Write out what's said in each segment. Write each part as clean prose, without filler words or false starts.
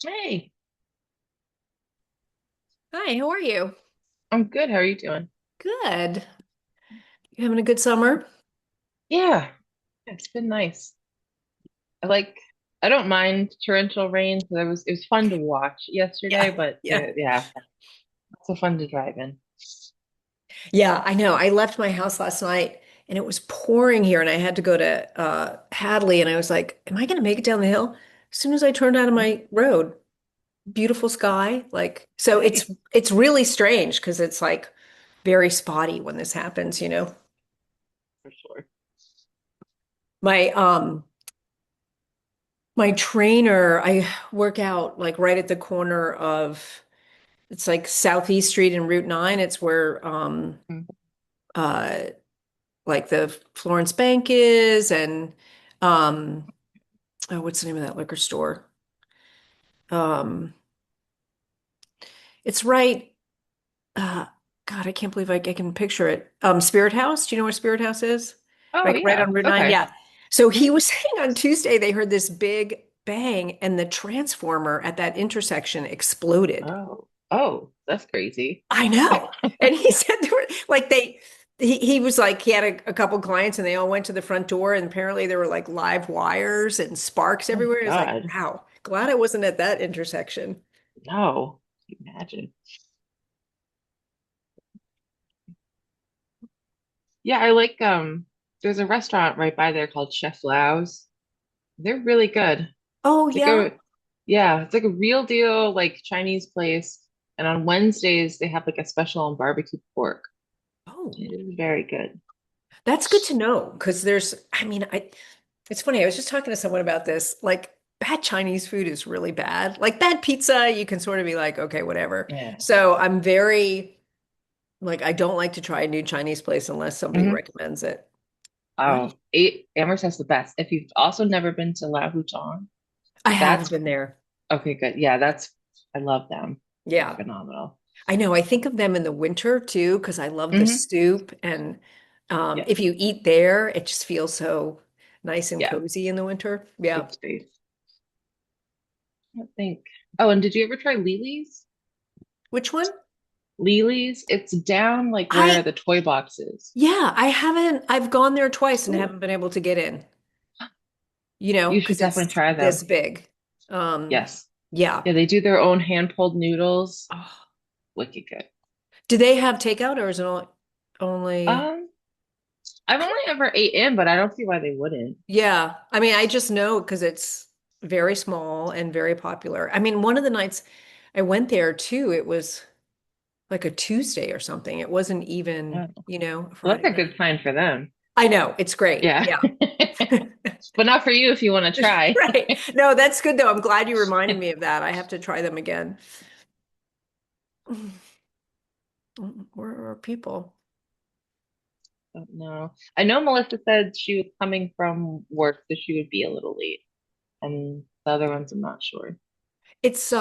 Hey, Hi, how are you? I'm good. How are you doing? Good. You having a good summer? Yeah, it's been nice. I like, I don't mind torrential rain, so it was fun to watch yesterday, Yeah, but yeah. yeah, not so fun to drive in. Yeah, I know. I left my house last night and it was pouring here and I had to go to Hadley and I was like, am I going to make it down the hill? As soon as I turned out of my road, beautiful sky. Like, so it's Nice, it's really strange because it's like very spotty when this happens, you know. for sure. My my trainer, I work out like right at the corner of it's like Southeast Street and Route 9. It's where Mm. uh like the Florence Bank is and um oh, what's the name of that liquor store? Um it's right uh God, I can't believe I can picture it. Spirit House. Do you know where Spirit House is? Oh Right yeah, on Route 9. okay. Yeah. So he Mhm. was saying on Tuesday they heard this big bang and the transformer at that intersection exploded. Oh, that's crazy. I know. And he said there were like he was like he had a couple clients and they all went to the front door and apparently there were like live wires and sparks Oh my everywhere. It's like, God, wow, glad I wasn't at that intersection. no, imagine. Yeah, I like there's a restaurant right by there called Chef Lau's. They're really good. Oh It's like yeah. it's like a real deal, like Chinese place. And on Wednesdays, they have like a special on barbecue pork. Oh, It is very good. that's good to know because there's I mean, I it's funny, I was just talking to someone about this. Like bad Chinese food is really bad. Like bad pizza, you can sort of be like, okay, whatever. Yeah. So I'm very like I don't like to try a new Chinese place unless somebody Hmm. recommends it. But Oh, Amherst has the best. If you've also never been to La Huchon, I have that's been there. okay, good. Yeah, I love them. They're Yeah. phenomenal. I know. I think of them in the winter too, because I love the Hmm. soup. And Yeah, if you eat there, it just feels so nice and yeah, cozy in the winter. Yeah. good space. I think. Oh, and did you ever try Lily's? Which one? Lily's, it's down like where I, the toy box is. yeah, I haven't, I've gone there twice and Ooh, haven't been able to get in, you should because definitely it's try this them. big. Um, Yes. yeah. Yeah, they do their own hand-pulled noodles. Oh. Wicked good. Do they have takeout or is it only? Um, I've only ever ate in, but I don't see why they wouldn't. Yeah. I mean, I just know because it's very small and very popular. I mean, one of the nights I went there too, it was like a Tuesday or something. It wasn't even, Oh, a well, that's Friday a good night. sign for them. I know, it's great. Yeah. Yeah. But not for you if you want to try. Right. No, that's good though. I'm glad you reminded me of that. I have to try them again. Where are people? Don't know. I know Melissa said she was coming from work, so she would be a little late. And the other ones, I'm not sure. It's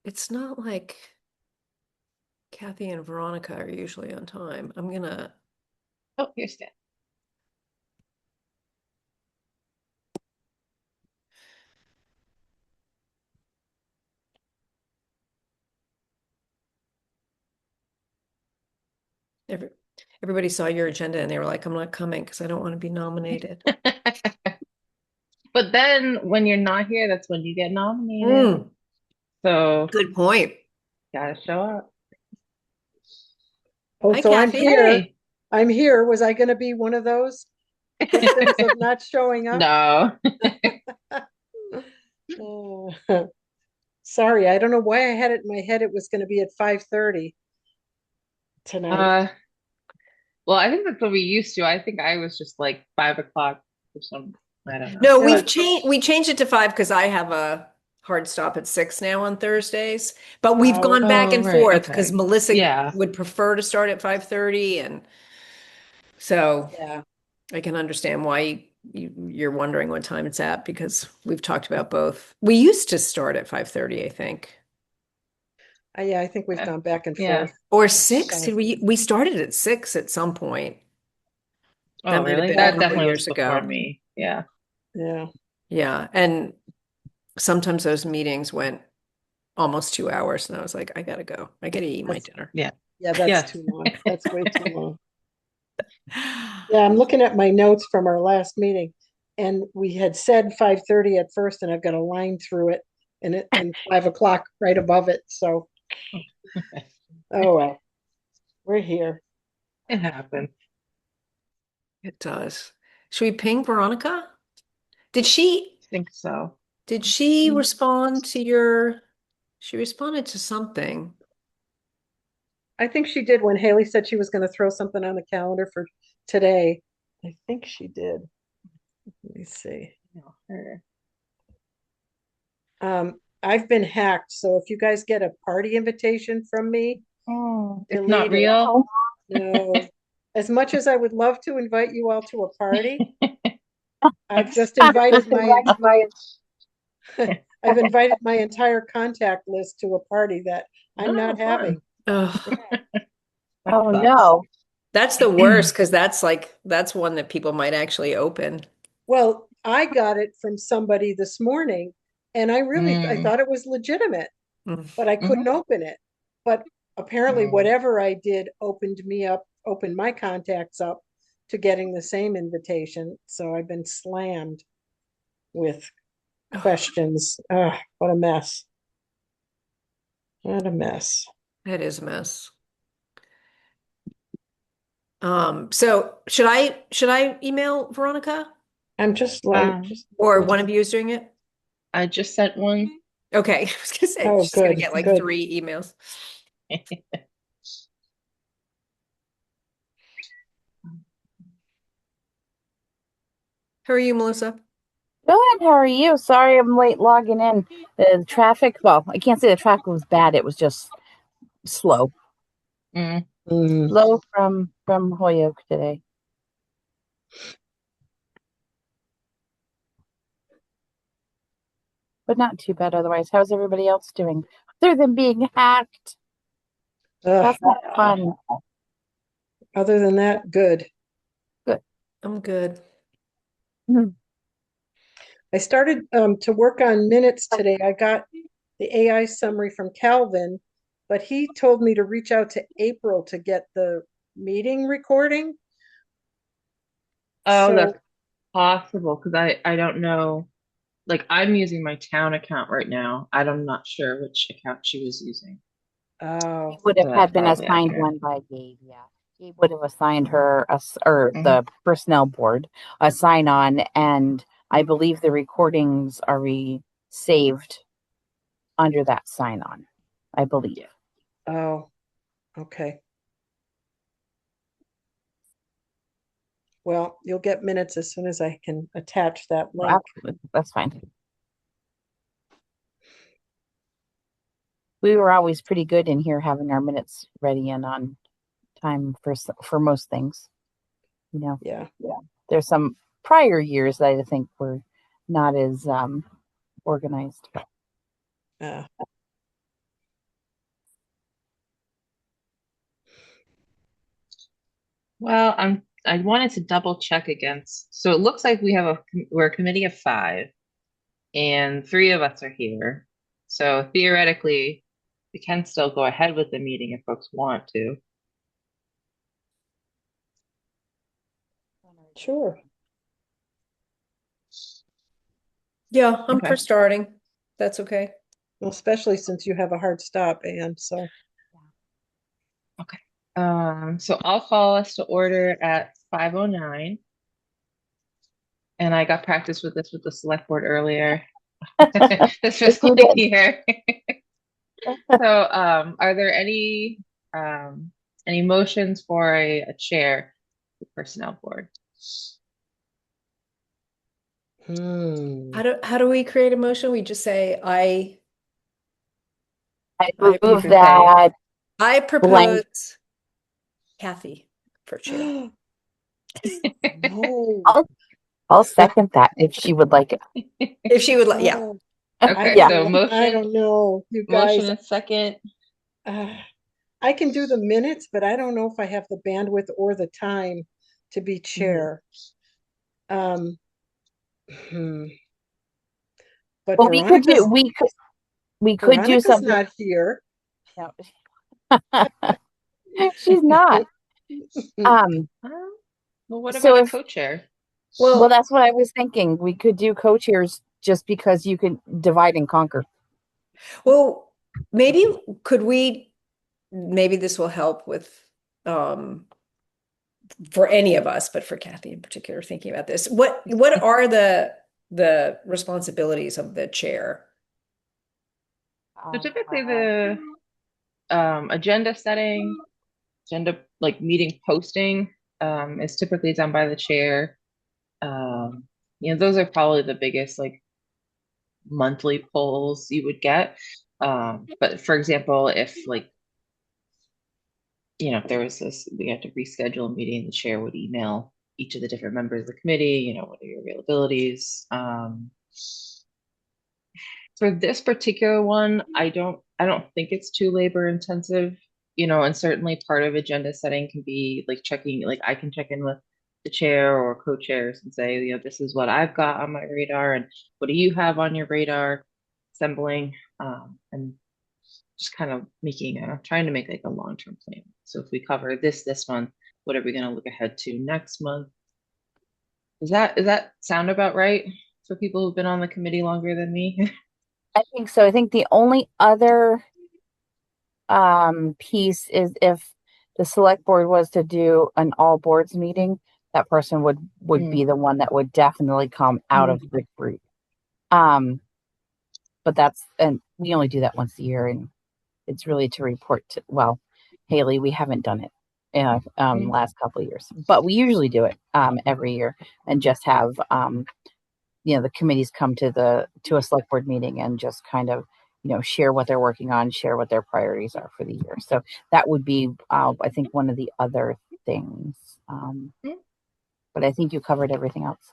it's not like Kathy and Veronica are usually on time. I'm gonna Oh, here's Stan. every, everybody saw your agenda and they were like, I'm not coming because I don't want to be nominated. But then when you're not here, that's when you get nominated. Mm, So good point. gotta show up. Oh, Hi, so I'm Kathy. here. Hey. I'm here. Was I going to be one of those victims of not showing up? No. Oh, sorry, I don't know why I had it in my head it was going to be at 5:30 tonight. Uh, well, I think that's what we used to. I think I was just like 5 o'clock or some, I don't know. No, Yeah. we changed it to 5 because I have a hard stop at 6 now on Thursdays. But we've Oh, gone back Oh, and right. forth because Okay. Melissa Yeah. would prefer to start at 5:30, and so yeah. I can understand why you're wondering what time it's at because we've talked about both. We used to start at 5:30, I think. Yeah, I think we've gone back and Yeah. forth. Or It's 6. Did we started at 6 at some point. That Oh, might have really? been a That yeah, couple definitely was years before ago. me. Yeah. yeah. Yeah. And sometimes those meetings went almost 2 hours, and I was like, I gotta go. I gotta eat my That's- dinner. Yeah. Yeah, that's Yeah. too long. That's way too long. Yeah, I'm looking at my notes from our last meeting, and we had said 5:30 at first, and I've got a line through it and 5 o'clock right above it. So, oh well, we're here. It happened. It does. Should we ping Veronica? Did she I think so. respond to she responded to something. I think she did when Haley said she was going to throw something on the calendar for today. I think she did. Let me see. No, her. I've been hacked, so if you guys get a party invitation from me, Oh, it's not delete it. real. No. As much as I would love to invite you all to a party, I've just invited I've invited my entire contact list to a party that I'm Oh, not fun. having. Ugh. That Oh sucks. no. That's the worst because that's one that people might actually open. Well, I got it from somebody this morning, and I Mm. thought it was legitimate, Mm. but I couldn't open it. But apparently, Mm. whatever I did opened my contacts up to getting the same invitation. So I've been slammed with questions. What a mess. What a mess. That is a mess. So should I email Veronica I'm just like, Um, or one of you is doing it? I just sent one. Okay, I was gonna say Oh, she's gonna good, get like good. 3 emails. How are you, Melissa? Good. How are you? Sorry I'm late logging in. The traffic, well, I can't say the traffic was bad. It was just slow. Mm. Mm. Slow from Holyoke today. But not too bad otherwise. How's everybody else doing? Other than being hacked. Ugh, That's not fun. other than that, good. I'm good. I started to work on minutes today. I got the AI summary from Calvin, but he told me to reach out to April to get the meeting recording. Oh, So, that's possible because I don't know. Like I'm using my town account right now. I'm not sure which account she was using. oh, He would So have that's had been probably assigned accurate. one by Gabe, yeah. Gabe would have assigned her or Mhm. the personnel board a sign on, and I believe the recordings are saved under that sign on. I believe. Yeah. oh, okay. Well, you'll get minutes as soon as I can attach that link. That's fine. We were always pretty good in here having our minutes ready and on time for most things. You know, Yeah. there's some prior years that I think were not as organized. Uh, Well, I wanted to double check against. So it looks like we're a committee of 5, and 3 of us are here. So theoretically, we can still go ahead with the meeting if folks want to. sure. Yeah, I'm Okay. for starting. That's okay. Well, especially since you have a hard stop, and so So I'll call us to order at 5:09. And I got practice with this with the select board earlier this fiscal You did. year. So, are there any motions for a chair for personnel board? How do we create a motion? We just say I I move can that I blank. propose Kathy for chair. No. I'll second that if she would like it. If she would like, yeah. Oh, Okay, Yeah. so I don't know, you motion guys. and second. I can do the minutes, but I don't know if I have the bandwidth or the time to be chair. Um, hmm. But Well, we could do Veronica's something. not here. No. She's not. Um, Well, what so about a if co-chair? well, Well, that's what I was thinking. We could do co-chairs just because you can divide and conquer. well, maybe could we, maybe this will help with, um, for any of us, but for Kathy in particular, thinking about this. What are the responsibilities of the chair? So typically the agenda setting, agenda like meeting posting is typically done by the chair. Those are probably the biggest like monthly polls you would get. But for example, if like if there was this, we had to reschedule a meeting, the chair would email each of the different members of the committee, what are your availabilities? For this particular one, I don't think it's too labor intensive, and certainly part of agenda setting can be like checking, like I can check in with the chair or co-chairs and say, this is what I've got on my radar and what do you have on your radar, assembling, and just kind of trying to make like a long-term plan. So if we cover this month, what are we going to look ahead to next month? Does that sound about right for people who've been on the committee longer than me? I think so. I think the only other piece is if the select board was to do an all boards meeting, that person would be the one that would definitely come out of the group. But and we only do that once a year, and it's really to report to, well, Haley, we haven't done it last couple of years, but we usually do it every year and just have the committees come to a select board meeting and just kind of share what they're working on, share what their priorities are for the year. So that would be I think one of the other things, but I think you covered everything else.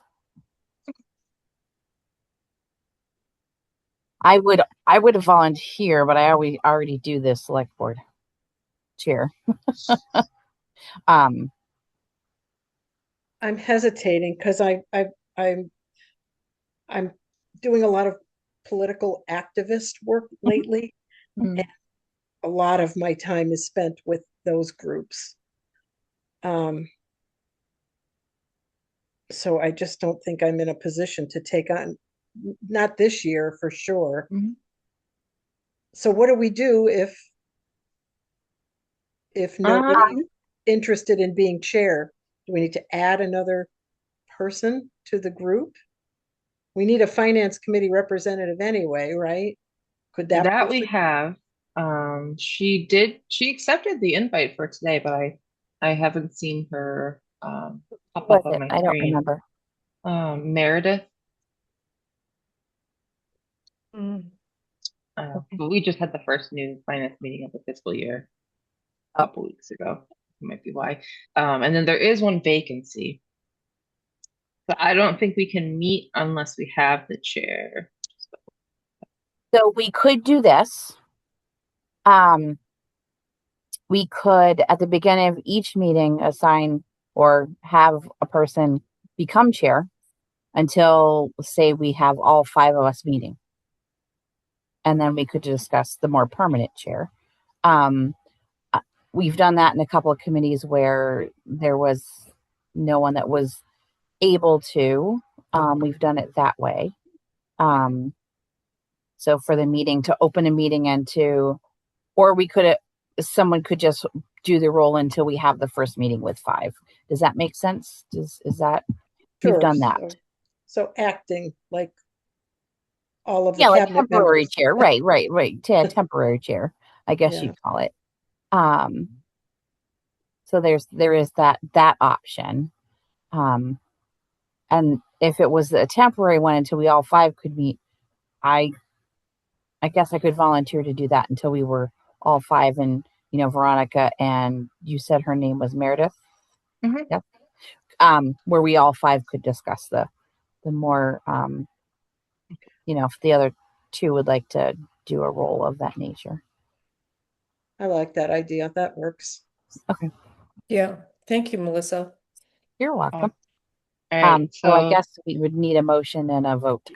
I would volunteer, but I already do the select board chair. I'm hesitating because I'm doing a lot of political activist work lately. Mhm. And a lot of my time is spent with those groups. So I just don't think I'm in a position to take on, not this year for sure. Mhm. So what do we do if nobody's interested in being chair? Do we need to add another person to the group? We need a finance committee representative anyway, right? Could that That we person? have. She accepted the invite for today, but I haven't seen her Who pop was up on it? my I don't screen. remember. Meredith. Mm. Okay. But we just had the first new finance meeting of the fiscal year a couple weeks ago. Might be why. And then there is one vacancy. But I don't think we can meet unless we have the chair. So we could do this. We could, at the beginning of each meeting, assign or have a person become chair until, say, we have all 5 of us meeting. And then we could discuss the more permanent chair. We've done that in a couple of committees where there was no one that was able to. We've done it that way. So for the meeting, to open a meeting and or someone could just do the role until we have the first meeting with 5. Does that make sense? Is that, we've Sure. done that? So acting like all of the Yeah, like cabinet temporary members. chair. Right. Temporary chair, I guess Yeah. you'd call it. So there is that option. And if it was a temporary one until we all 5 could meet, I guess I could volunteer to do that until we were all 5, and Veronica, and you said her name was Meredith. Mhm. Yep. Where we all 5 could discuss the more if the other 2 would like to do a role of that nature. I like that idea. That works. Okay. Yeah. Thank you, Melissa. You're welcome. All right. So I guess we would need a motion and a vote.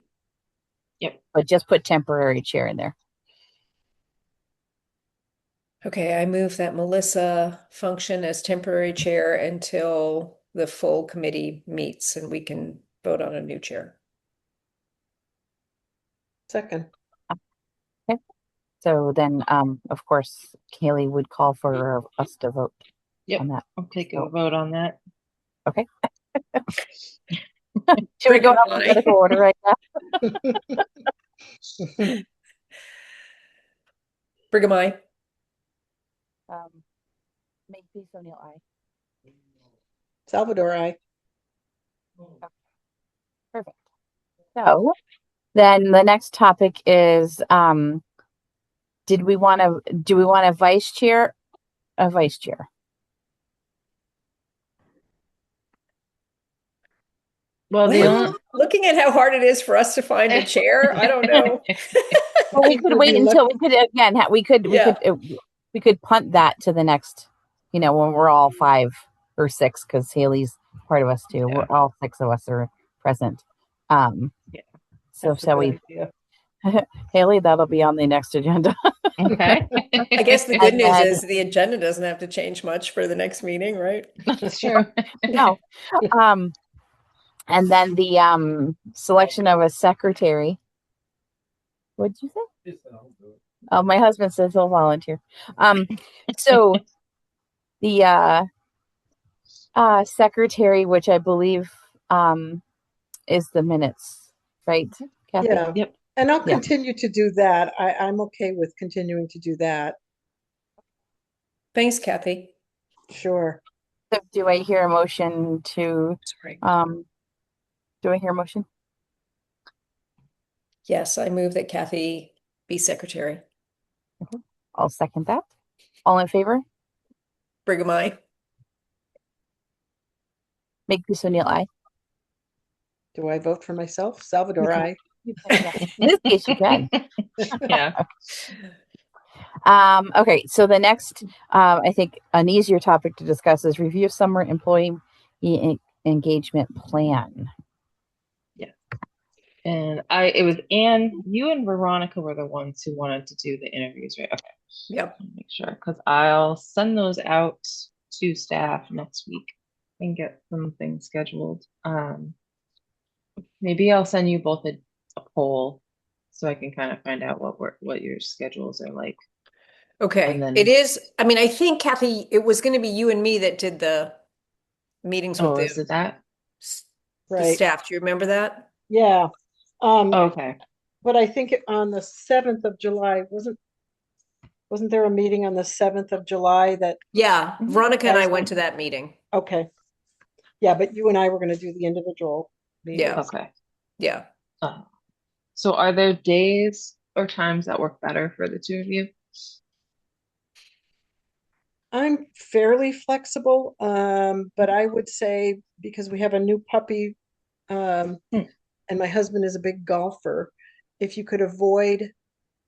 Yep. But just put temporary chair in there. Okay, I move that Melissa function as temporary chair until the full committee meets and we can vote on a new chair. Second. So then, of course, Kaylee would call for us to vote Yep. on that. I'll take a So- vote on that. Okay. Should we go in alphabetical order right now? Brigham, aye. Makepeace O'Neill, aye. Salvador, I. Perfect. So then the next topic is, do we want a vice chair? A vice chair. Well, the Well, only looking at how hard it is for us to find a chair, I don't know. Well, we think could we'll wait be until lucky. we could again. Yeah. We could punt that to the next. When we're all 5 or 6, because Haley's part of us too. Yeah. We're all 6 of us are present. Yeah, So that's a shall good we, idea. Haley? That'll be on the next agenda. Okay. I guess the good And news then- is the agenda doesn't have to change much for the next meeting, right? That's true. No. And then the selection of a secretary. What'd you say? Oh, my husband says he'll volunteer. So the secretary, which I believe is the minutes, right, Kathy? Yeah. Yep. And I'll Yeah. continue to do that. I'm okay with continuing to do that. Thanks, Kathy. Sure. So do I hear a motion to Sorry. do I hear a motion? Yes, I move that Kathy be secretary. I'll second that. All in favor? Brigham, aye. Makepeace O'Neill, aye. Do I vote for myself? Salvador, I. In this case, you can. Yeah. Okay, so the next, I think, an easier topic to discuss is review of summer employee engagement plan. And it was Anne, you and Veronica were the ones who wanted to do the interviews, right? Okay. Yep. Let me make sure, because I'll send those out to staff next week and get some things scheduled. Maybe I'll send you both a poll so I can kind of find out what your schedules are like. Okay. And then- It is, I mean, I think Kathy, it was going to be you and me that did the meetings with Oh, the, is it that? the Right. staff. Do you remember that? Yeah. Okay. But I think on the 7th of July, wasn't there a meeting on the 7th of July that, Yeah, Mhm. Veronica and I Guys, went to that meeting. okay. Yeah, but you and I were going to do the individual Yeah. meetings. Okay. Yeah. So are there days or times that work better for the two of you? I'm fairly flexible, but I would say because we have a new puppy, Hmm. and my husband is a big golfer, if you could avoid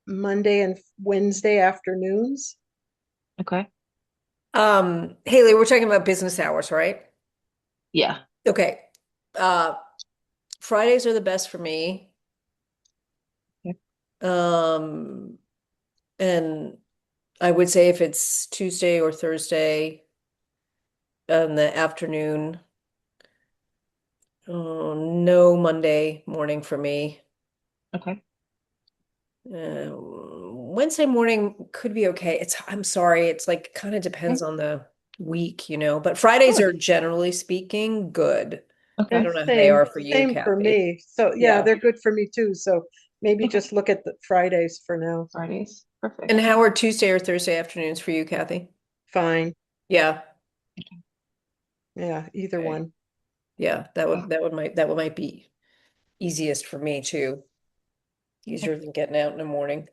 Monday and Wednesday afternoons. Okay. Haley, we're talking about business hours, right? Yeah. Okay. Fridays are the best for me. Okay. And I would say if it's Tuesday or Thursday in the afternoon, no Monday morning for me. Okay. Wednesday morning could be okay. I'm sorry, it's like kind of depends on the week, but Fridays Sure. are generally speaking good. Okay. I don't know how they are for you, Same for Kathy. me. So yeah, Yeah. they're good for me too. So maybe Okay. just look at the Fridays for now. Fridays. Perfect. And how are Tuesday or Thursday afternoons for you, Kathy? Fine. Yeah, Yeah, either Okay. one. yeah, that might be easiest for me too. Easier than getting out in the morning.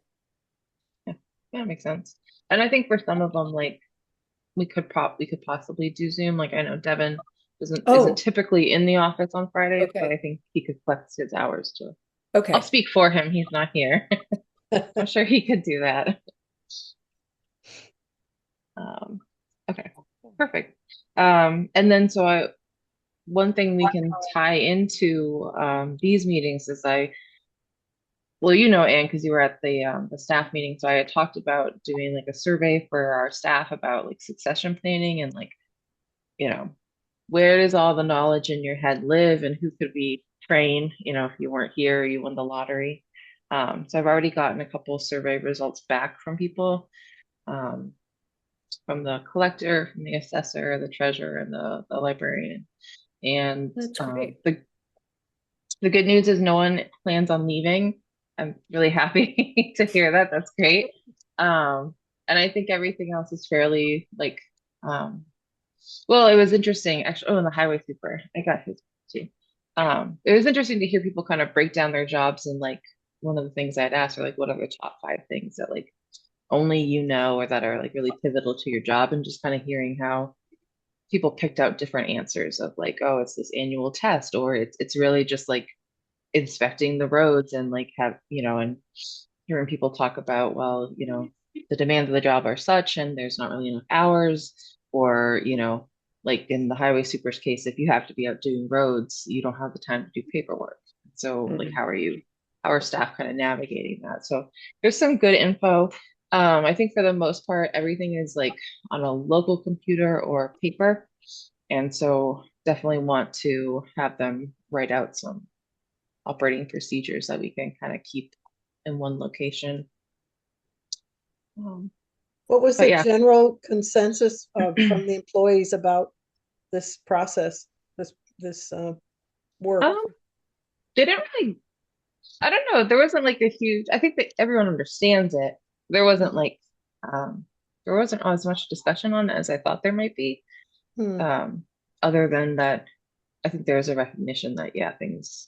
Yeah, that makes sense. And I think for some of them, like we could possibly do Zoom. Like I know Devin Oh. isn't typically in the office on Fridays, but Okay. I think he could flex his hours too. Okay. I'll speak for him. He's not here. I'm sure he could do that. Okay, perfect. And then one thing we can tie into these meetings is well, Anne, because you were at the staff meeting, so I had talked about doing like a survey for our staff about like succession planning and like, you know, where does all the knowledge in your head live and who could we train, if you weren't here, you won the lottery. So I've already gotten a couple of survey results back from people, um, from the collector, from the assessor, the treasurer, and the librarian. And That's great. the good news is no one plans on leaving. I'm really happy to hear that. That's great. And I think everything else is fairly like, um, well, it was interesting actually. Oh, and the highway super, I got his too. It was interesting to hear people kind of break down their jobs, and like one of the things I'd asked are like, what are the top 5 things that like only or that are like really pivotal to your job, and just kind of hearing how people picked out different answers of like, oh, it's this annual test, or it's really just like inspecting the roads and like and hearing people talk about, well, the demands of the job are such and there's not really enough hours, or, like in the highway super's case, if you have to be out doing roads, you don't have the time to do paperwork. So like, Mhm. how are staff kind of navigating that? So there's some good info. I think for the most part, everything is like on a local computer or paper. And so definitely want to have them write out some operating procedures that we can kind of keep in one location. Um, What was but the yeah, general consensus from the employees about this process, this work? um, they didn't really. I don't know. There wasn't like a huge. I think that everyone understands it. There wasn't like, um, there wasn't as much discussion on it as I thought there might be. Hmm, Um, Other than that, I think there's a recognition that yeah, things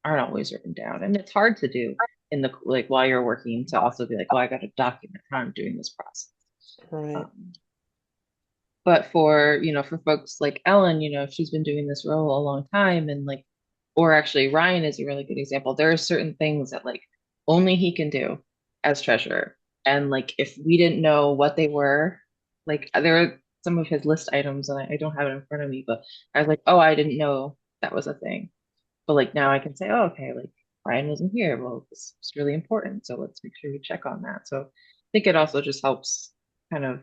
aren't always written down, and it's hard to do in the like while you're working to also be like, oh, I got to document how I'm doing this process. right. Um, But for folks like Ellen, she's been doing this role a long time, and like, or actually Ryan is a really good example. There are certain things that like only he can do as treasurer. And like if we didn't know what they were, like there are some of his list items and I don't have it in front of me, but I was like, oh, I didn't know that was a thing. But like now I can say, oh, okay, like Ryan wasn't here. Well, this is really important. So let's make sure we check on that. So I think it also just helps kind of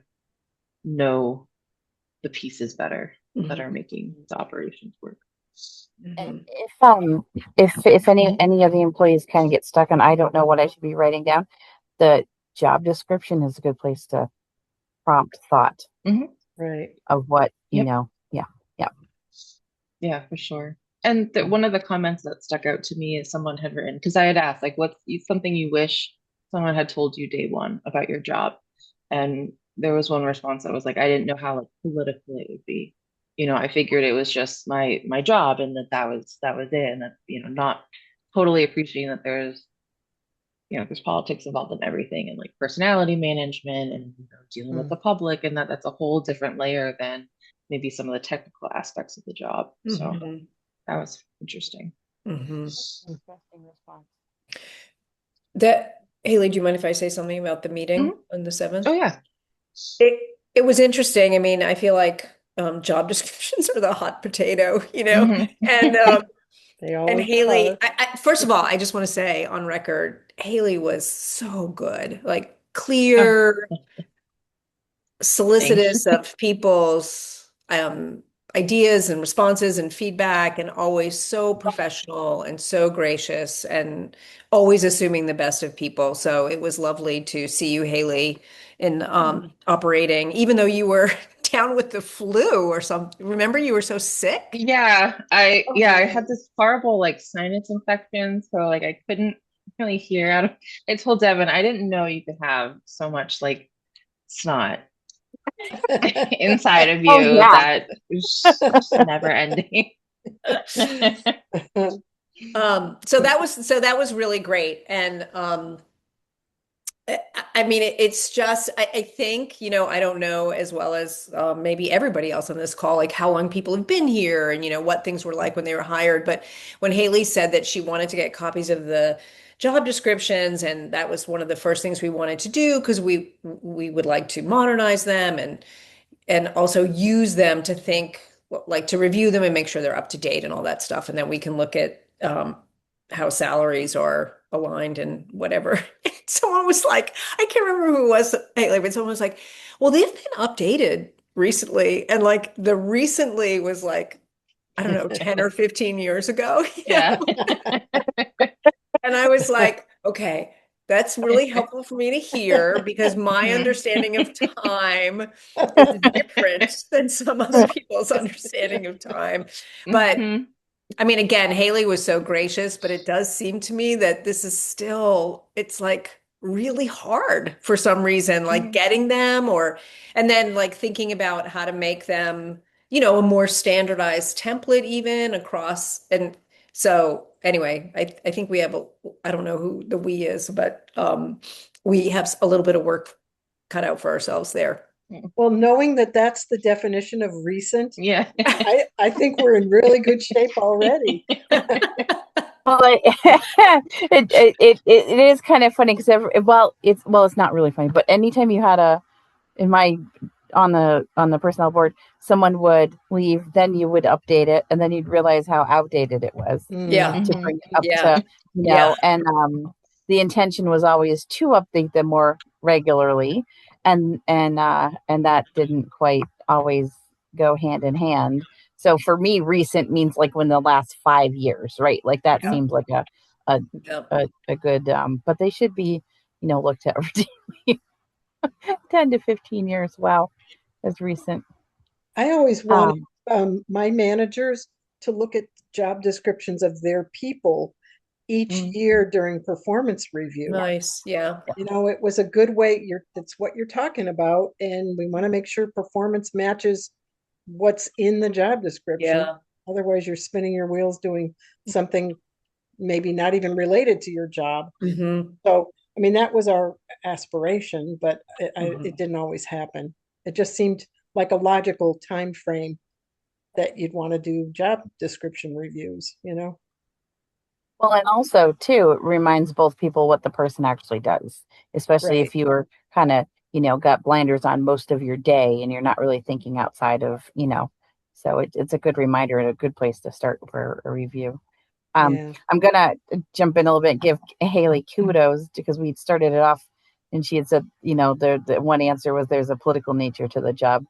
know the pieces better that Mhm. are making the operations work. And Mhm. if any of the employees kind of get stuck on I don't know what I should be writing down, the job description is a good place to prompt thought Hmm. Right. of what, Yep. yeah, yeah. Yeah, for sure. And one of the comments that stuck out to me is someone had written, because I had asked, like, what's something you wish someone had told you day one about your job? And there was one response that was like, I didn't know how like political it would be. I figured it was just my job and that was it. And that, not totally appreciating that there's politics involved in everything and like personality management and dealing with Hmm. the public, and that's a whole different layer than maybe some of the technical aspects of the job. So Mhm. that was interesting. Mhm. Interesting response. That, Haley, do you mind if I say something about the meeting Mhm. on the Oh 7th? yeah. It was interesting. I mean, I feel like job descriptions are the hot potato, Hmm. and They and always Haley, are. first of all, I just want to say on record, Haley was so good, like Oh, clear, thanks. solicitous of people's ideas and responses and feedback, and always so professional and so gracious and always assuming the best of people. So it was lovely to see you, Haley, in operating, even though you were down with the flu or something. Remember, you were so sick? Yeah, I had this horrible like sinus infection, so like I couldn't really hear out of. I told Devin I didn't know you could have so much like snot inside of Oh you yeah. that was just never ending. So that was really great. And I mean, it's just, I think, I don't know as well as maybe everybody else on this call, like how long people have been here and, what things were like when they were hired. But when Haley said that she wanted to get copies of the job descriptions, and that was one of the first things we wanted to do because we would like to modernize them and also use them to think, like to review them and make sure they're up to date and all that stuff. And then we can look at how salaries are aligned and whatever. Someone was like, I can't remember who it was, but someone was like, well, they've been updated recently. And like the recently was like, I don't know, 10 or 15 years ago. Yeah. And I was like, okay, that's really helpful for me to hear because my Mhm. understanding of time is different than some other people's understanding of time. But Mhm. I mean, again, Haley was so gracious, but it does seem to me that this is still, it's like really hard for some reason, like Mhm. getting them and then like thinking about how to make them, a more standardized template even across. And so anyway, I think we have I don't know who the we is, but we have a little bit of work cut out for ourselves there. Well, knowing that that's the definition of recent, Yeah. I think we're in really good shape already. Well, it is kind of funny because it's not really funny, but anytime you had in my on the personnel board, someone would leave, then you would update it, and then you'd realize how outdated it was Yeah. to Mhm. bring it up Yeah. to, Yeah. and the intention was always to update them more regularly, and that didn't quite always go hand in hand. So for me, recent means like when the last 5 years, right? Like that Yeah. seems like a Yeah. a good, but they should be, looked at every 10 to 15 years. Wow, as recent. I always wanted Um, my managers to look at job descriptions of their people each Mhm. year during performance review. Nice. Yeah. It was a good way, that's what you're talking about, and we want to make sure performance matches what's in the job description. Yeah. Otherwise, you're spinning your wheels doing something maybe not even related to your job. Hmm. So, I mean, that was our aspiration, but Hmm. it didn't always happen. It just seemed like a logical time frame that you'd want to do job description reviews. well, and also too, it reminds both people what the person actually does, especially Right. if you are kind of, got blinders on most of your day and you're not really thinking outside of. So it's a good reminder and a good place to start for a review. Yeah. I'm gonna jump in a little bit, give Haley kudos because we started it off, and she had said, the one answer was there's a political nature to the job.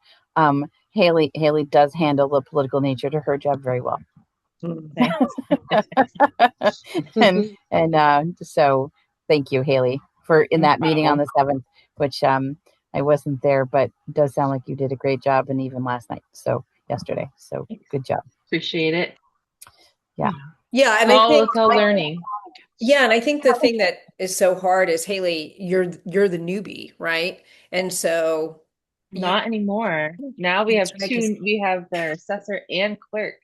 Haley does handle the political nature to her job very well, Thanks. and so thank you, Haley, for in No that meeting on problem. the 7th, which I wasn't there, but it does sound like you did a great job, and even last night, so yesterday, so good job. Appreciate it. Yeah. Yeah. It's And I all think, it's all learning. yeah. And I think the thing that is so hard is Haley, you're the newbie, right? And so you, Not anymore. Now we that's have right. 'Cause two. We have the assessor and clerk.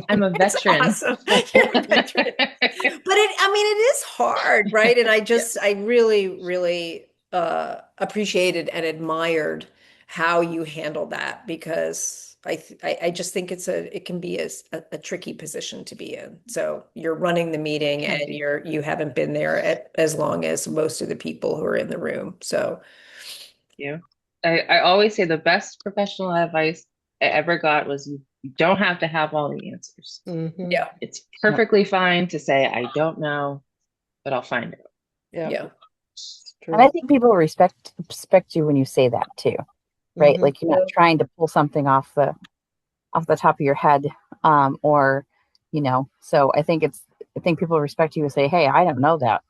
I'm a it's veteran. awesome. You're a veteran. But I mean, it is hard, right? And Yeah. I really, really appreciated and admired how you handled that because I just think it can be a tricky position to be in. So you're running the meeting Can and be. you haven't been there as long as most of the people who are in the room. So You. I always say the best professional advice I ever got was you don't have to have all the answers. Hmm. yeah, It's Yep. perfectly fine to say I don't know, but I'll find out. Yeah, yeah, it's And I true. think people respect you when you say that too, right? Hmm. Like you're not trying to pull something off the top of your head, or So I think people respect you and say, "Hey, I don't know that,"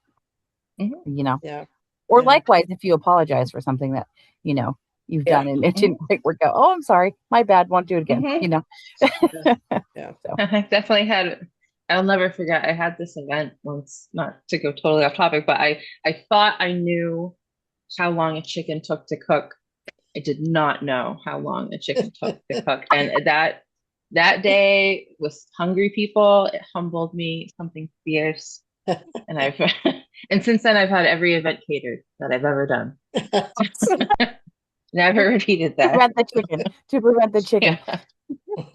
Mhm. you know. Yeah, Or yeah. likewise, if you apologize for something that you know you've yeah. done and it Mhm. didn't quite work out. Oh, I'm sorry, my bad. Won't do it again. Mhm. Yeah. Yeah. So I definitely had, I'll never forget, I had this event once, not to go totally off topic, but I thought I knew how long a chicken took to cook. I did not know how long a chicken took to cook. And that day with hungry people, it humbled me something fierce. And I've and since then I've had every event catered that I've ever done. Never repeated to that. prevent the chicken, to prevent the chicken. Yeah.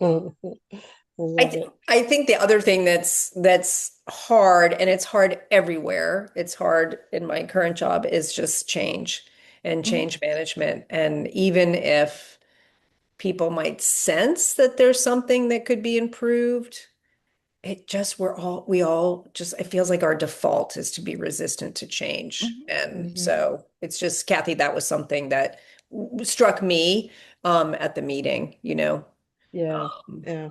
I love it. I think the other thing that's hard, and it's hard everywhere, it's hard in my current job, is just change and Mhm. change management. And even if people might sense that there's something that could be improved, we all just, it feels like our default is to be resistant to change. Mhm. And Mhm. so it's just, Kathy, that was something that struck me at the meeting, you know. Yeah, Um, yeah.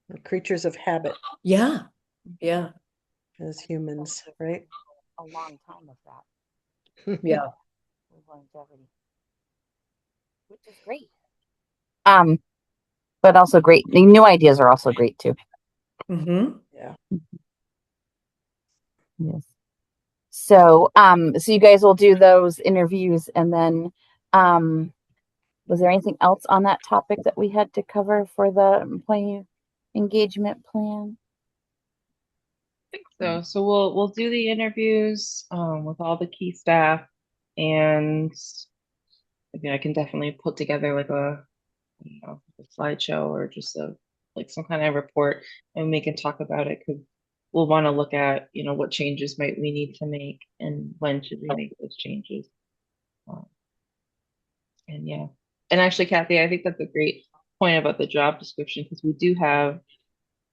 We're creatures of habit yeah, yeah, as humans, right? A long time of that yeah. with longevity, which is great. Um, but also great. The new ideas are also great too. Hmm. Yeah. Yes. So, so you guys will do those interviews, and then, was there anything else on that topic that we had to cover for the employee engagement plan? So we'll do the interviews with all the key staff, and I can definitely put together like a slideshow or just like some kind of report, and we can talk about it because we'll want to look at what changes might we need to make and when should we make those changes. Um, and yeah, and actually, Kathy, I think that's a great point about the job description because we do have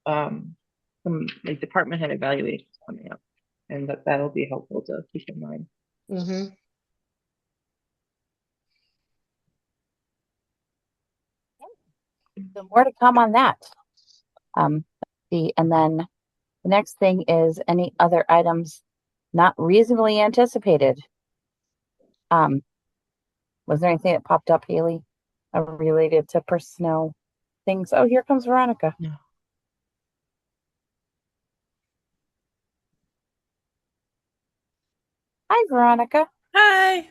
some like department head evaluations coming up, and that'll be helpful to keep in mind. Hmm. So more to come on that. Um, and then the next thing is any other items not reasonably anticipated. Was there anything that popped up, Haley, related to personnel things? Oh, here comes Veronica. No. Hi, Veronica. Hi.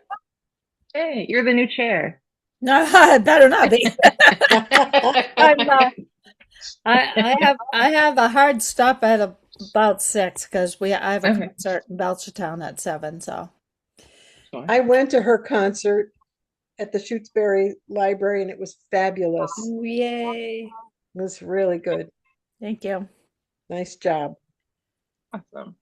Hey, you're the new chair. No, it better not be. I'm I have a hard stop at about 6 because I have a Okay, concert in Belchertown at 7. So sure. I went to her concert at the Shutesbury Library and it was fabulous. Oh, yay. It was really good. thank you. Nice job. Awesome.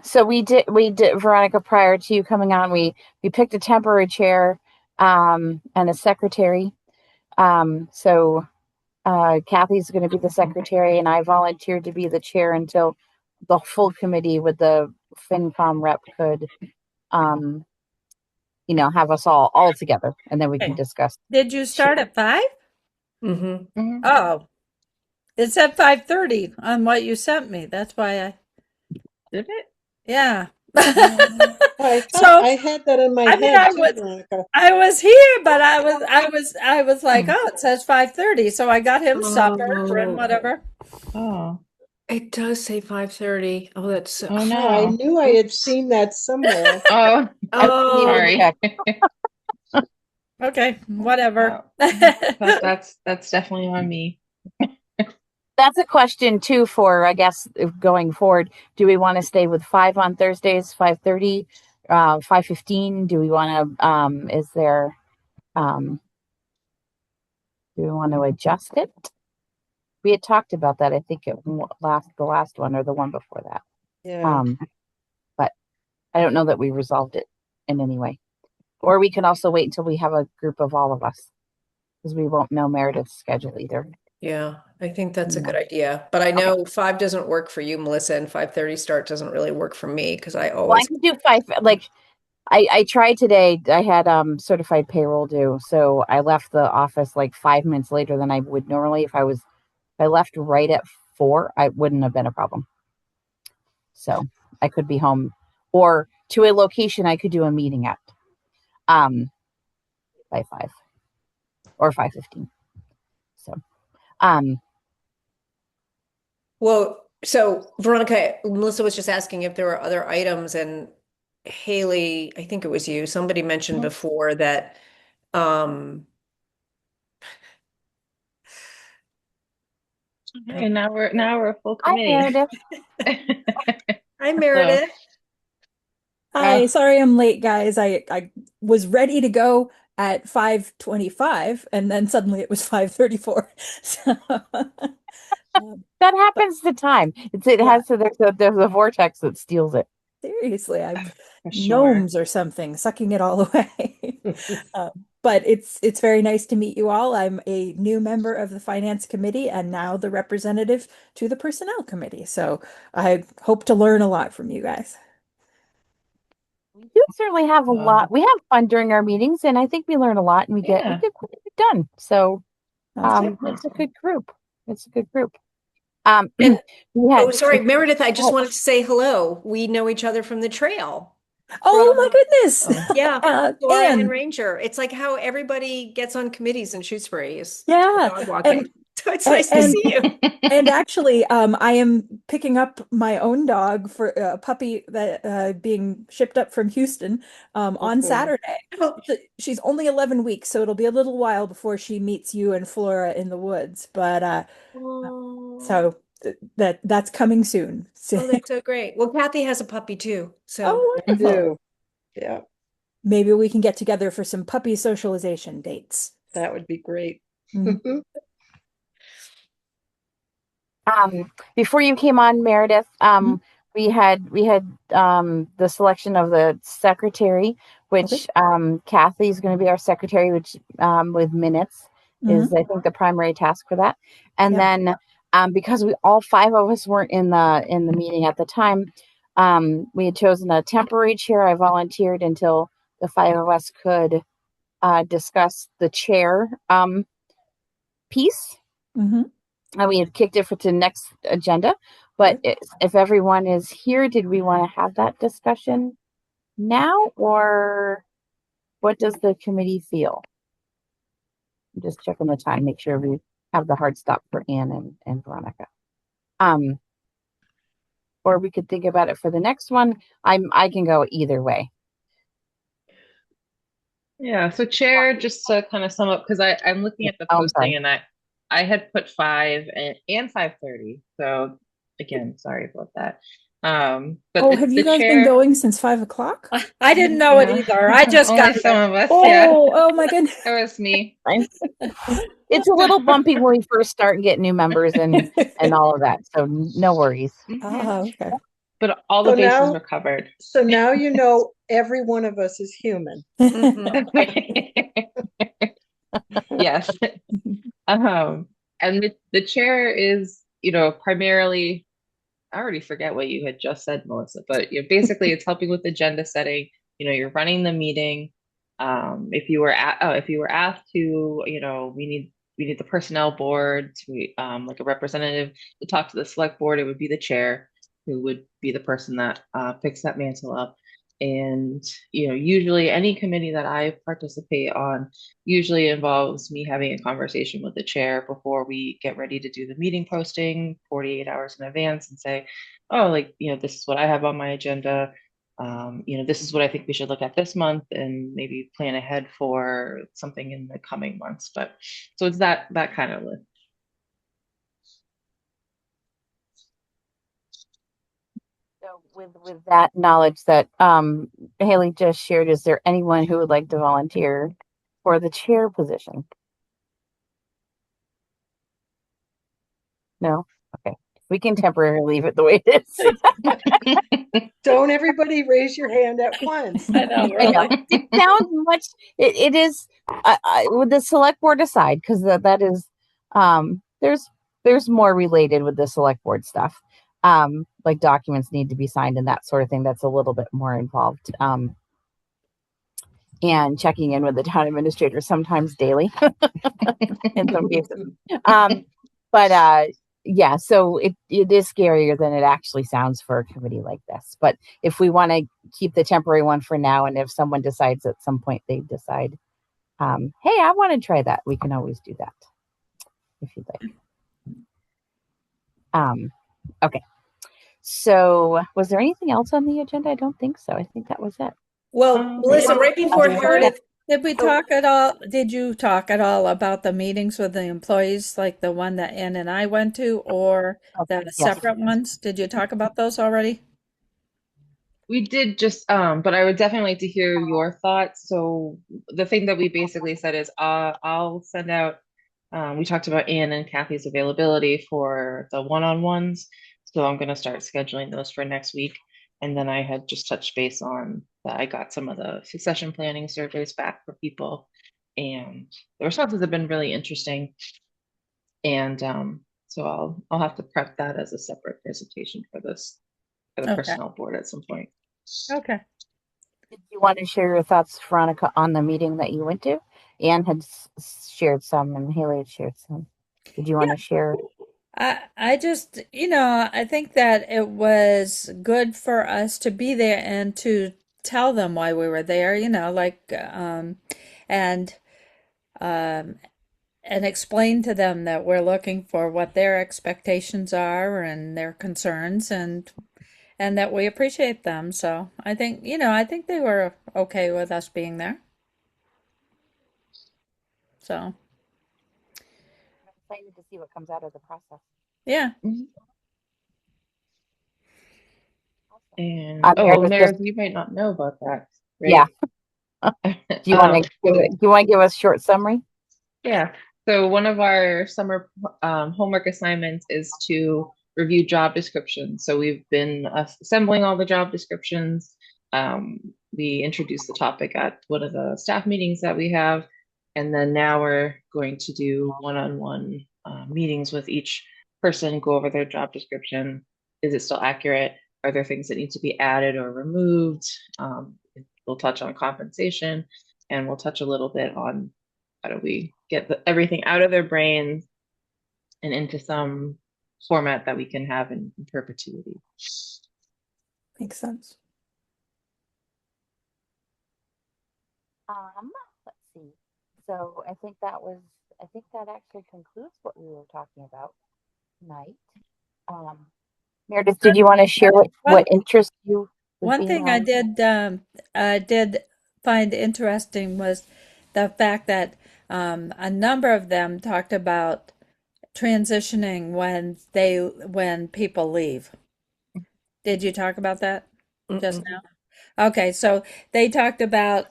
So we did Veronica, prior to you coming on, we picked a temporary chair, and a secretary. So Kathy's going to be the secretary, and I volunteered to be the chair until the full committee with the FinCom rep could, um, have us all together, and then we can Okay. discuss. Did you start at 5? Hmm. Mhm. Oh, it said 5:30 on what you sent me. That's why Did it? yeah. Um, I thought So I had that in my I mean, head too, Veronica. I was here, but I was like, oh, it says 5:30, so I got him supper and Oh, whatever. oh, it does say 5:30. Oh, that's so, oh Oh, I no. knew I had oops. seen that somewhere. Oh, I didn't even Oh, sorry. check. Okay, whatever. Wow. That's definitely on me. That's a question too for, I guess, going forward. Do we want to stay with 5 on Thursdays, 5:30, 5:15? Do we want to? Is there? Um, do we want to adjust it? We had talked about that. I think the last one or the one before that. Yeah. But I don't know that we resolved it in any way. Or we can also wait until we have a group of all of us, because we won't know Meredith's schedule either. yeah, I think that's a Yeah. good idea. But I know 5 doesn't work for you, Melissa, and 5:30 start doesn't really work for me because I Well, I always, can do 5. Like I tried today. I had certified payroll due, so I left the office like 5 minutes later than I would normally. If I left right at 4, I wouldn't have been a problem. So I could be home, or to a location I could do a meeting at, um by 5 or 5:15. So um well, so Veronica, Melissa was just asking if there were other items, and Haley, I think it was you, somebody mentioned Mhm. before that, um, And now we're a full hi committee. Meredith. hi, So, Meredith. Hi, uh, sorry I'm late, guys. I was ready to go at 5:25 and then suddenly it was 5:34. So, That but happens to time. It yeah, has to, there's a vortex that steals it. seriously, I've for sure. gnomes or something sucking it all away. Uh, but it's very nice to meet you all. I'm a new member of the Finance Committee and now the representative to the Personnel Committee. So I hope to learn a lot from you guys. We do certainly have a lot. We have fun during our meetings, and I think we learn a lot, and we get quite a bit done. So it's a good group. It's a good group. And we had Oh, sorry, Meredith, I just wanted to say hello. We know each other from the trail. Oh my goodness. Yeah, Laura and and Ranger. It's like how everybody gets on committees in Shutesbury is Yeah, dog walking. and So it's nice to see you. and actually, I am picking up my own dog for a puppy that being shipped up from Houston on Saturday. She's only 11 weeks, so it'll be a little while before she meets you and Flora in the woods. But so that's coming soon. Oh, that's so great. Well, Kathy has a puppy too. So Oh, I wonderful. do. Yeah, Maybe we can get together for some puppy socialization dates. that would be great. Mhm. Before you came on, Meredith, we had the selection of the secretary, which Kathy's going to be our secretary, which with minutes is I think the primary task for that. And then because we all five of us weren't in the meeting at the time, we had chosen a temporary chair. I volunteered until the five of us could discuss the chair piece. And we had kicked it to next agenda, but if everyone is here, did we want to have that discussion now, or what does the committee feel? I'm just checking the time, make sure we have the hard stop for Anne and Veronica. Or we could think about it for the next one. I can go either way. Yeah, so chair, just to kind of sum up, because I'm looking at the posting and I had put 5 and 5:30. So again, sorry about that. But have you the guys been chair, going since 5 o'clock? I didn't know it either. I just only got some there. of us, yeah. Oh my goodness. That was me. It's a little bumpy when we first start and get new members and all of that. So no worries. Okay. But all the bases were covered. So now you know every one of us is human. Yes. And the chair is, primarily, I already forget what you had just said, Melissa, but basically it's helping with agenda setting. You're running the meeting. If you were asked to, we need the personnel board to like a representative to talk to the select board, it would be the chair who would be the person that picks that mantle up. And usually any committee that I participate on usually involves me having a conversation with the chair before we get ready to do the meeting posting 48 hours in advance and say, oh, this is what I have on my agenda. This is what I think we should look at this month and maybe plan ahead for something in the coming months. But so it's that kind of list. So with that knowledge that Haley just shared, is there anyone who would like to volunteer for the chair position? No? Okay. We can temporarily leave it the way it is. Don't everybody raise your hand at once. I know, really. It sounds much, it is, with the select board aside, because that is, there's more related with the select board stuff. Like documents need to be signed and that sort of thing. That's a little bit more involved. And checking in with the town administrator sometimes daily in some cases. But yeah, so it is scarier than it actually sounds for a committee like this. But if we want to keep the temporary one for now, and if someone decides at some point they decide, hey, I want to try that, we can always do that if you'd like. Okay. So was there anything else on the agenda? I don't think so. I think that was it. Well, Melissa, right before Meredith, Did we talk at all? Did you talk at all about the meetings with the employees, like the one that Ann and I went to, or the separate ones? Did you talk about those already? We did just, but I would definitely like to hear your thoughts. So the thing that we basically said is, I'll send out. We talked about Ann and Kathy's availability for the one-on-ones, so I'm going to start scheduling those for next week. And then I had just touched base on that I got some of the succession planning surveys back for people, and the responses have been really interesting. And so I'll have to prep that as a separate presentation for the Okay. personnel board at some point. Okay. Did you want to share your thoughts, Veronica, on the meeting that you went to? Anne had shared some, and Haley had shared some. Did you want to share? I just, I think that it was good for us to be there and to tell them why we were there, and um, and explain to them that we're looking for what their expectations are and their concerns, and that we appreciate them. So I think they were okay with us being there. So, I'm excited to see what comes out of the process. yeah. And Meredith, Meredith, you might not know about that, right? Yeah. Do you want to give us a short summary? Yeah. So one of our summer homework assignments is to review job descriptions. So we've been assembling all the job descriptions. We introduced the topic at one of the staff meetings that we have, and then now we're going to do one-on-one meetings with each person, go over their job description. Is it still accurate? Are there things that need to be added or removed? We'll touch on compensation, and we'll touch a little bit on how do we get everything out of their brains and into some format that we can have in perpetuity. Makes sense. Let's see. So I think that actually concludes what we were talking about tonight. Meredith, did you want to share what interests you? One thing I did find interesting was the fact that a number of them talked about transitioning when people leave. Did you talk about that just now? Okay, so they talked about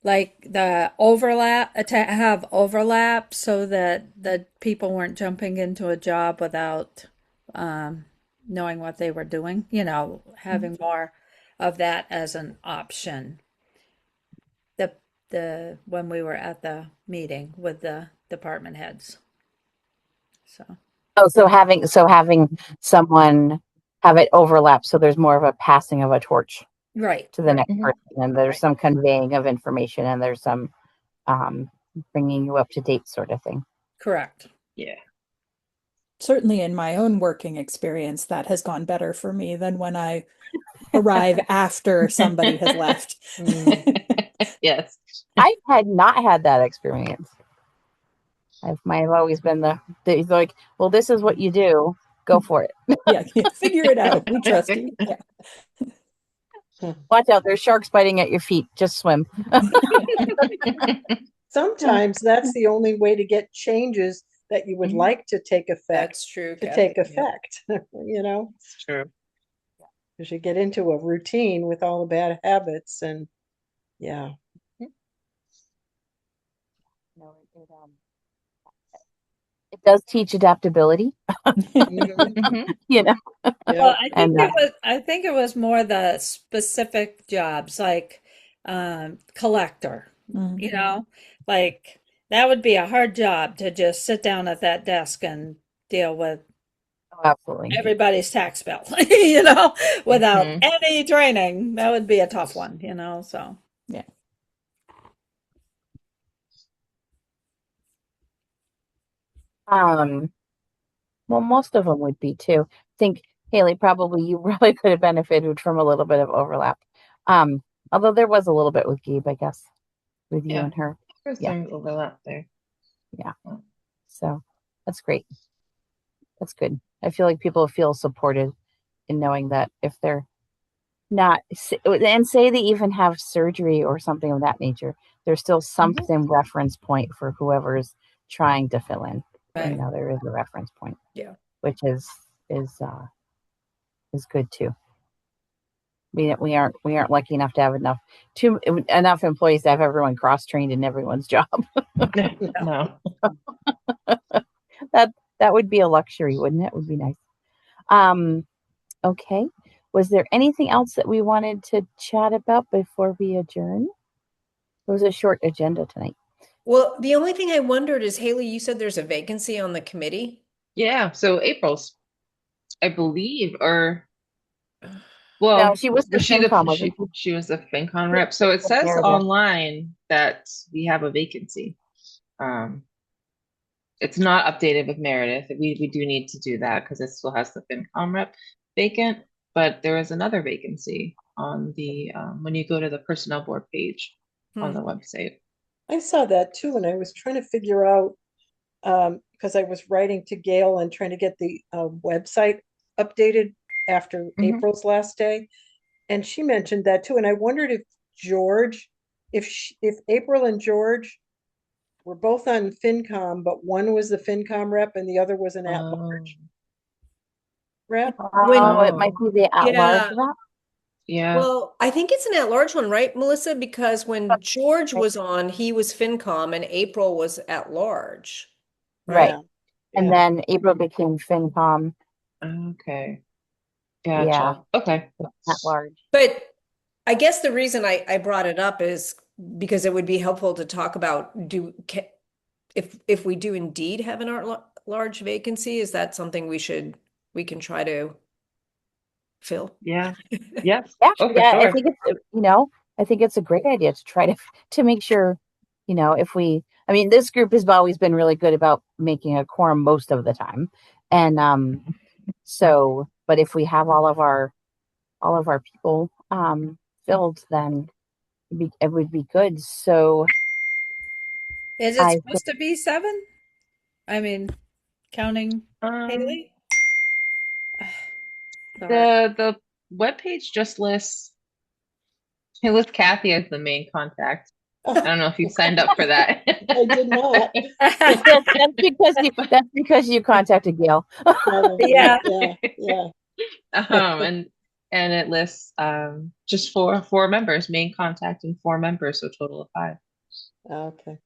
like the overlap, to have overlap so that the people weren't jumping into a job without knowing what they were doing, having more of that as an option. The when we were at the meeting with the department heads. So having someone have it overlap, so there's more of a passing of a torch Right. to the next person, and there's some conveying of information, and there's some bringing you up to date sort of thing. Correct. Yeah. Certainly in my own working experience, that has gone better for me than when I arrive after somebody has left. Yes. I had not had that experience. I've always been the like, well, this is what you do. Go for it. Yeah, figure it out. We trust you. Yeah. Watch out, there's sharks biting at your feet. Just swim. Sometimes that's the only way to get changes that you would like to take effect. That's true, To Kathy. take effect, It's true. because you get into a routine with all the bad habits, and yeah. No, it does teach adaptability. Yeah. Well, I think it was more the specific jobs like collector. Like that would be a hard job to just sit down at that desk and deal with Absolutely. everybody's tax bill, without any training. That would be a tough one, so. Yeah. Well, most of them would be too. I think Haley, probably you really could have benefited from a little bit of overlap. Although there was a little bit with Gabe, I guess, with you and her. There's some overlap there. Yeah. So that's great. That's good. I feel like people feel supported in knowing that if they're not, and say they even have surgery or something of that nature, there's still something reference point for whoever's trying to fill in. Right. There is a reference point. Yeah. Which is good too. We aren't lucky enough to have enough employees to have everyone cross trained in everyone's job. No. That would be a luxury, wouldn't it? Would be nice. Okay. Was there anything else that we wanted to chat about before we adjourn? was a short agenda tonight. Well, the only thing I wondered is, Haley, you said there's a vacancy on the committee. Yeah, so April's, I believe, or No, well, she was the was she the FinCom, wasn't she? she was the FinCon rep. So it says Meredith. online that we have a vacancy. It's not updated with Meredith. We do need to do that because it still has the FinCom rep vacant, but there is another vacancy on the when you go to the personnel board page on the website. I saw that too, and I was trying to figure out, because I was writing to Gail and trying to get the website updated after Mhm. April's last day. And she mentioned that too, and I wondered if George, if April and George were both on FinCom, but one was the FinCom rep and the other was an at-large rep. Oh, it might be the at-large Yeah. rep. Yeah. Well, I think it's an at-large one, right, Melissa? Because when George right. was on, he was FinCom and April was at-large. Right. Yeah. And Yeah. then April became FinCom Okay. Yeah. Gotcha. Okay. at large. But I guess the reason I brought it up is because it would be helpful to talk about if we do indeed have an at-large vacancy, is that something we can try to fill? Yeah. Yes. Yeah, Oh, for yeah. I sure. think it's I think it's a great idea to try to make sure, if I mean, this group has always been really good about making a quorum most of the time, and so, but if we have all of our people filled, then it would be good. So Is it I supposed to be 7? I mean, counting Haley? Sorry. the webpage just lists Kathy as the main contact. I don't know if you signed up for that. I did not. that's because you contacted Gail. Probably. Yeah. Yeah. And it lists just four members, main contact and 4 members, so a total of 5. Okay.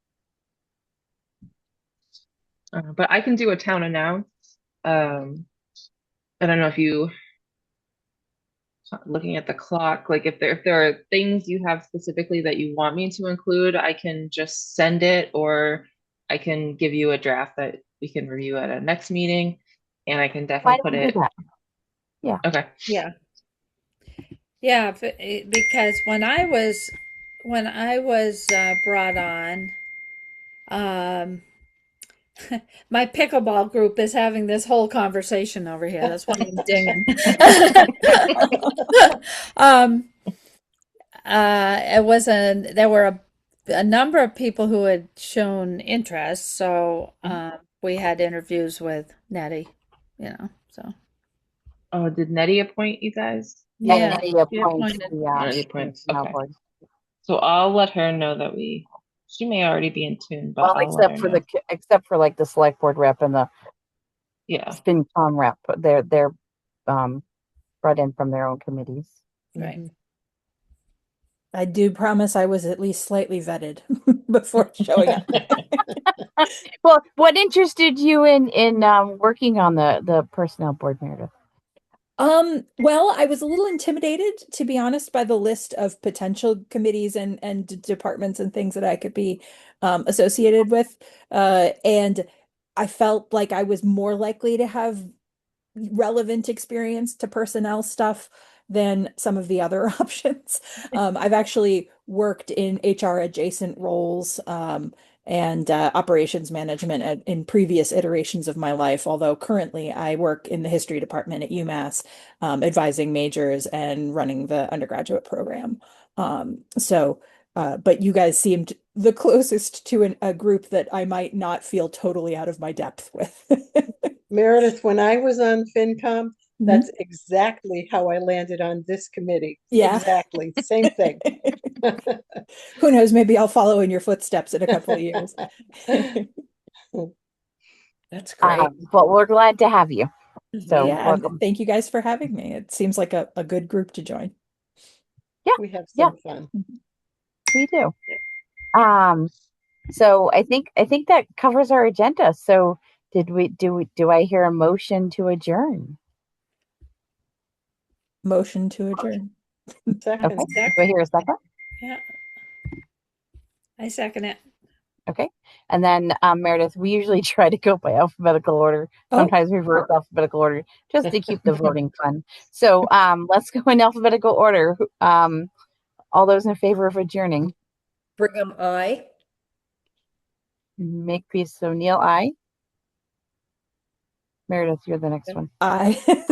But I can do a town announce. I don't know if you looking at the clock, like if there are things you have specifically that you want me to include, I can just send it, or I can give you a draft that we can review at a next meeting, and I can Why definitely put don't we do it. that? Yeah. Okay. Yeah. Yeah, because when I was brought on, my pickleball group is having this whole conversation over here. That's why I'm dinging. There were a number of people who had shown interest, so we had interviews with Nettie, so. Oh, did Nettie appoint you guys? Yeah, Nettie she appoints appointed. Nettie appoints. personnel Okay. board. So I'll let her know that she may already be in tune, but Well, I'll let except her for know. except for like the select board rep and the Yeah. FinCom rep, but they're brought in from their own committees. Right. I do promise I was at least slightly vetted before showing up. Well, what interested you in working on the personnel board, Meredith? Well, I was a little intimidated, to be honest, by the list of potential committees and departments and things that I could be associated with. And I felt like I was more likely to have relevant experience to personnel stuff than some of the other options. I've actually worked in HR adjacent roles and operations management in previous iterations of my life, although currently I work in the history department at UMass, advising majors and running the undergraduate program. But you guys seemed the closest to a group that I might not feel totally out of my depth with. Meredith, when I was on FinCom, that's exactly how I landed on this committee. Yeah. Exactly. Same thing. Who knows? Maybe I'll follow in your footsteps in a couple of years. That's great. But we're glad to have you. So Yeah, welcome. thank you guys for having me. It seems like a good group to join. We have some fun. We do. So I think that covers our agenda. So do I hear a motion to adjourn? Motion to adjourn. Second. Okay. Do I hear a second? Yeah. I second it. Okay. And then Meredith, we usually try to go by alphabetical order. Oh. Sometimes reverse alphabetical order just to keep the voting fun. So let's go in alphabetical order. All those in favor of adjourning. Brigham, I. Makepeace O'Neill, aye. Meredith, you're the next one.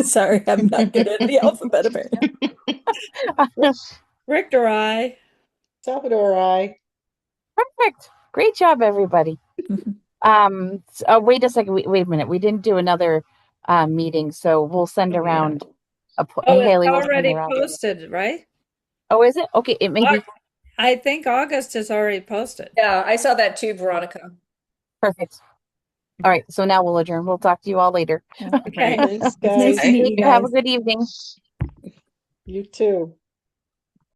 Sorry, I'm not good at the alphabet apparently. Richter, I. Salvador, I. Perfect. Great job, everybody. Wait a second. Wait a minute. We didn't do another meeting, so we'll send around Oh, Haley it's will send already around. posted, right? Oh, is it? Okay, it may be. I think August is already posted. Yeah, I saw that too, Veronica. Perfect. All right, so now we'll adjourn. We'll talk to you all later. Okay. Thanks, It's nice guys. to meet you Have a guys. good evening. You too.